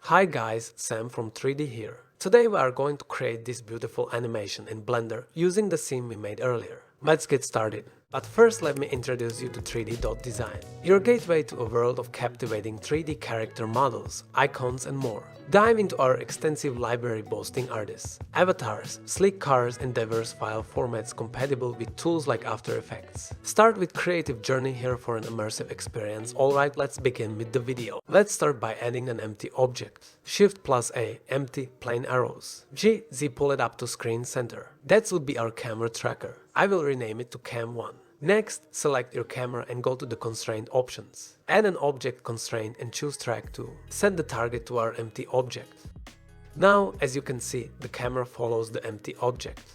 Hi guys, Sam from 3D here. Today we are going to create this beautiful animation in Blender using the scene we made earlier. Let's get started. But first let me introduce you to 3D.design, your gateway to a world of captivating 3D character models, icons and more. Dive into our extensive library boasting artists, avatars, sleek cars and diverse file formats compatible with tools like After Effects. Start with creative journey here for an immersive experience. Alright, let's begin with the video. Let's start by adding an empty object. Shift+A, empty, plain arrows. Z pull it up to screen center. That would be our camera tracker. I will rename it to Cam1. Next, select your camera and go to the constraint options. Add an object constraint and choose track 2. Set the target to our empty object. Now, as you can see, the camera follows the empty object.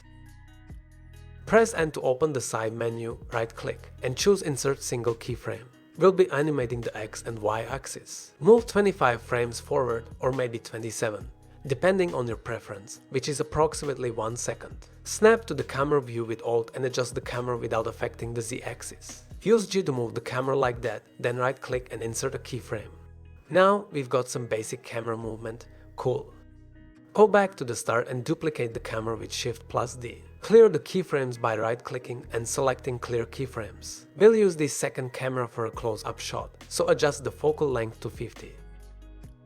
Press N to open the side menu, right-click, and choose Insert Single Keyframe. We'll be animating the X and Y axis. Move 25 frames forward or maybe 27. Depending on your preference, which is approximately 1 second. Snap to the camera view with Alt and adjust the camera without affecting the Z-axis. Use G to move the camera like that, then right-click and insert a keyframe. Now we've got some basic camera movement, cool. Go back to the start and duplicate the camera with Shift+D. Clear the keyframes by right-clicking and selecting Clear Keyframes. We'll use this second camera for a close-up shot, so adjust the focal length to 50.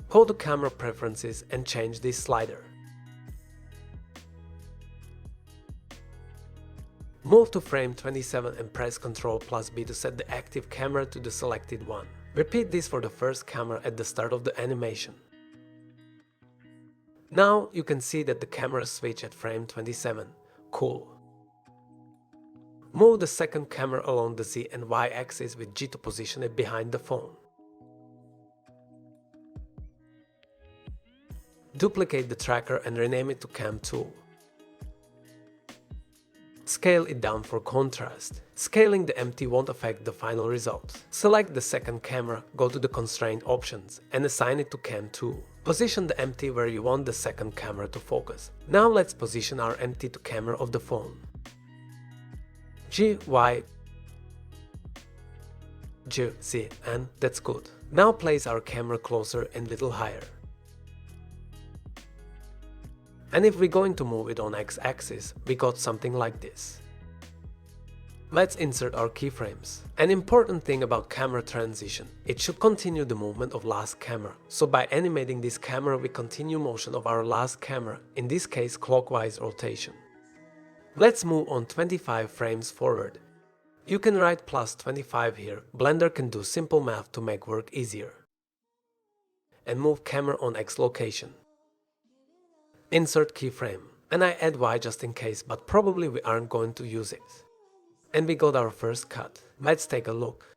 Go to Camera Preferences and change this slider. Move to frame 27 and press Ctrl+B to set the active camera to the selected one. Repeat this for the first camera at the start of the animation. Now you can see that the camera switch at frame 27. Cool. Move the second camera along the Z and Y axis with G to position it behind the phone. Duplicate the tracker and rename it to Cam2. Scale it down for contrast. Scaling the empty won't affect the final result. Select the second camera, go to the constraint options and assign it to Cam2. Position the empty where you want the second camera to focus. Now let's position our empty to camera of the phone. G, Y, G, Z, and that's good. Now place our camera closer and little higher. And if we're going to move it on X-axis, we got something like this. Let's insert our keyframes. An important thing about camera transition, it should continue the movement of last camera. So by animating this camera, we continue motion of our last camera, in this case clockwise rotation. Let's move on 25 frames forward. You can write +25 here, Blender can do simple math to make work easier. And move camera on X location. Insert keyframe, and I add Y just in case, but probably we aren't going to use it. And we got our first cut. Let's take a look.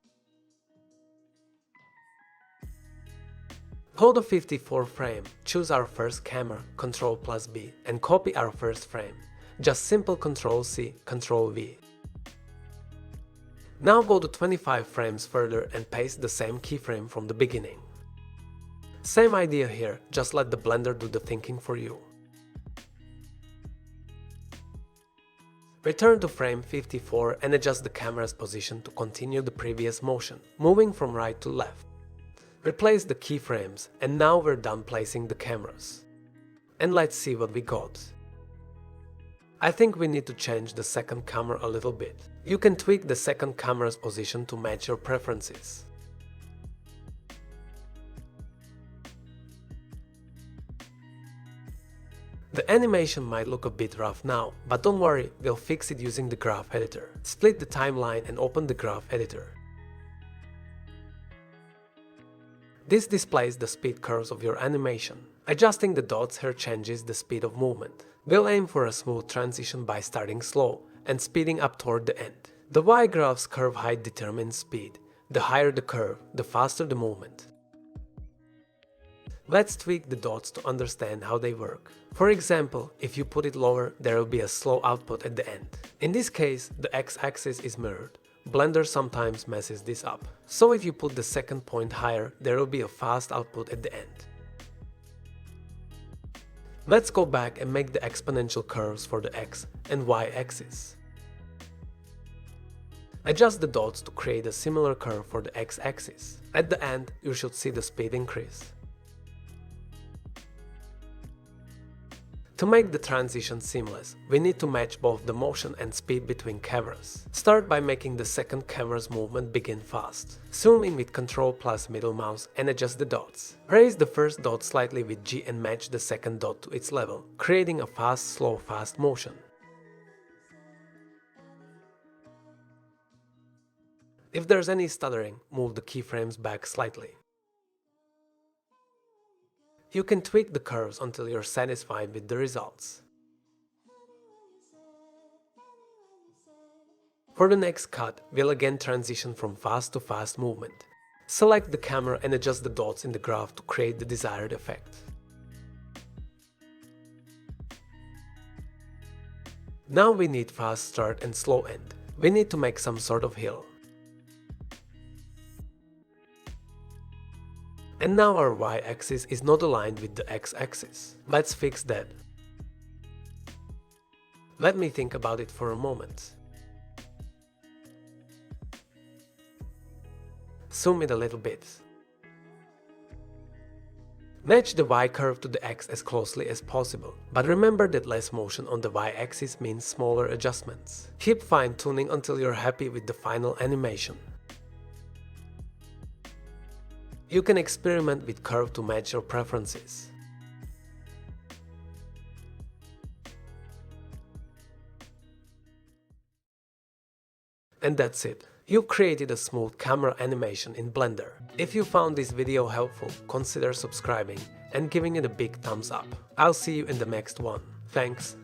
Go to 54 frame, choose our first camera, Ctrl+B, and copy our first frame. Just simple Ctrl+C, Ctrl+V. Now go to 25 frames further and paste the same keyframe from the beginning. Same idea here, just let the Blender do the thinking for you. Return to frame 54 and adjust the camera's position to continue the previous motion, moving from right to left. Replace the keyframes and now we're done placing the cameras. And let's see what we got. I think we need to change the second camera a little bit. You can tweak the second camera's position to match your preferences. The animation might look a bit rough now, but don't worry, we'll fix it using the graph editor. Split the timeline and open the graph editor. This displays the speed curves of your animation. Adjusting the dots here changes the speed of movement. We'll aim for a smooth transition by starting slow and speeding up toward the end. The Y graph's curve height determines speed. The higher the curve, the faster the movement. Let's tweak the dots to understand how they work. For example, if you put it lower, there will be a slow output at the end. In this case, the X-axis is mirrored. Blender sometimes messes this up. So if you put the second point higher, there will be a fast output at the end. Let's go back and make the exponential curves for the X and Y axis. Adjust the dots to create a similar curve for the X-axis. At the end, you should see the speed increase. To make the transition seamless, we need to match both the motion and speed between cameras. Start by making the second camera's movement begin fast. Zoom in with Ctrl plus middle mouse and adjust the dots. Raise the first dot slightly with G and match the second dot to its level, creating a fast, slow, fast motion. If there's any stuttering, move the keyframes back slightly. You can tweak the curves until you're satisfied with the results. For the next cut, we'll again transition from fast to fast movement. Select the camera and adjust the dots in the graph to create the desired effect. Now we need fast start and slow end. We need to make some sort of hill. And now our y-axis is not aligned with the x-axis. Let's fix that. Let me think about it for a moment. Zoom it a little bit. Match the y-curve to the x as closely as possible, but remember that less motion on the y-axis means smaller adjustments. Keep fine-tuning until you're happy with the final animation. You can experiment with curve to match your preferences. And that's it. You've created a smooth camera animation in Blender. If you found this video helpful, consider subscribing and giving it a big thumbs up. I'll see you in the next one. Thanks.